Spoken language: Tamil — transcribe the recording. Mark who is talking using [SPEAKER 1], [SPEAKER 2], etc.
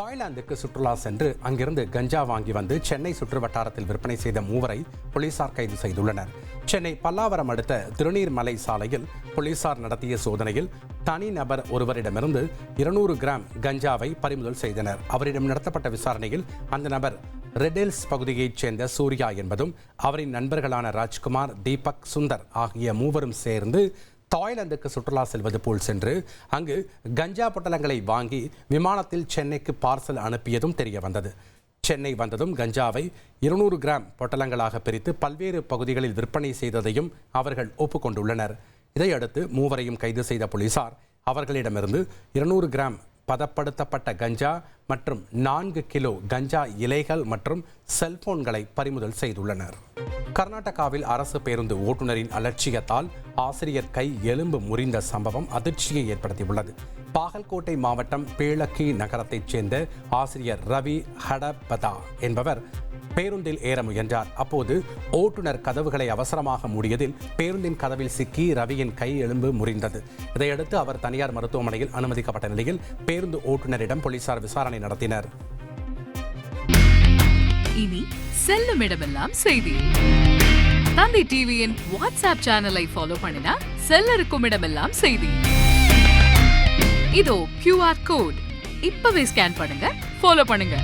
[SPEAKER 1] தாய்லாந்துக்கு சுற்றுலா சென்று அங்கிருந்து கஞ்சா வாங்கி வந்து சென்னை சுற்று வட்டாரத்தில் விற்பனை செய்த மூவரை போலீசார் கைது செய்துள்ளனர். சென்னை பல்லாவரம் அடுத்த திருநீர்மலை சாலையில் போலீசார் நடத்திய சோதனையில் தனிநபர் ஒருவரிடமிருந்து 200 கிராம் கஞ்சாவை பறிமுதல் செய்தனர். அவரிடம் நடத்தப்பட்ட விசாரணையில் அந்த நபர் ரெடெல்ஸ் பகுதியைச் சேர்ந்த சூர்யா என்பதும் அவரின் நண்பர்களான ராஜ்குமார், தீபக், சுந்தர் ஆகிய மூவரும் சேர்ந்து தாய்லாந்துக்கு சுற்றுலா செல்வது போல் சென்று அங்கு கஞ்சா பொட்டலங்களை வாங்கி விமானத்தில் சென்னைக்கு பார்சல் அனுப்பியதும் தெரிய வந்தது. சென்னை வந்ததும் கஞ்சாவை 200 கிராம் பொட்டலங்களாக பிரித்து பல்வேறு பகுதிகளில் விற்பனை செய்ததையும் அவர்கள் ஒப்புக்கொண்டுள்ளனர். இதையடுத்து மூவரையும் கைது செய்த போலீசார் அவர்களிடமிருந்து 200 கிராம் பதப்படுத்தப்பட்ட கஞ்சா மற்றும் 4 கிலோ கஞ்சா இலைகள் மற்றும் செல்போன்களை பறிமுதல் செய்துள்ளனர். கர்நாடகாவில் அரசு பேருந்து ஓட்டுநரின் அலட்சியத்தால் ஆசிரியர் கை எலும்பு முறிந்த சம்பவம் அதிர்ச்சியை ஏற்படுத்தியுள்ளது. பாகல்கோட்டை மாவட்டம் பேளக்கி நகரத்தைச் சேர்ந்த ஆசிரியர் ரவி ஹடபதா என்பவர் பேருந்தில் ஏற முயன்றார். அப்போது ஓட்டுநர் கதவுகளை அவசரமாக மூடியதில் பேருந்தின் கதவில் சிக்கி ரவியின் கை எலும்பு முறிந்தது. இதையடுத்து அவர் தனியார் மருத்துவமனையில் அனுமதிக்கப்பட்ட நிலையில் பேருந்து ஓட்டுநரிடம் போலீசார் விசாரணை நடத்தினர்.
[SPEAKER 2] இனி செல்லும் இடமெல்லாம் செய்தி. தந்தை டிவியின் வாட்ஸ்அப் சேனலை ஃபாலோ பண்ணினா செல்ல இருக்கும் இடமெல்லாம் செய்தி. இதோ QR கோட் இப்பவே ஸ்கேன் பண்ணுங்க, ஃபாலோ பண்ணுங்க.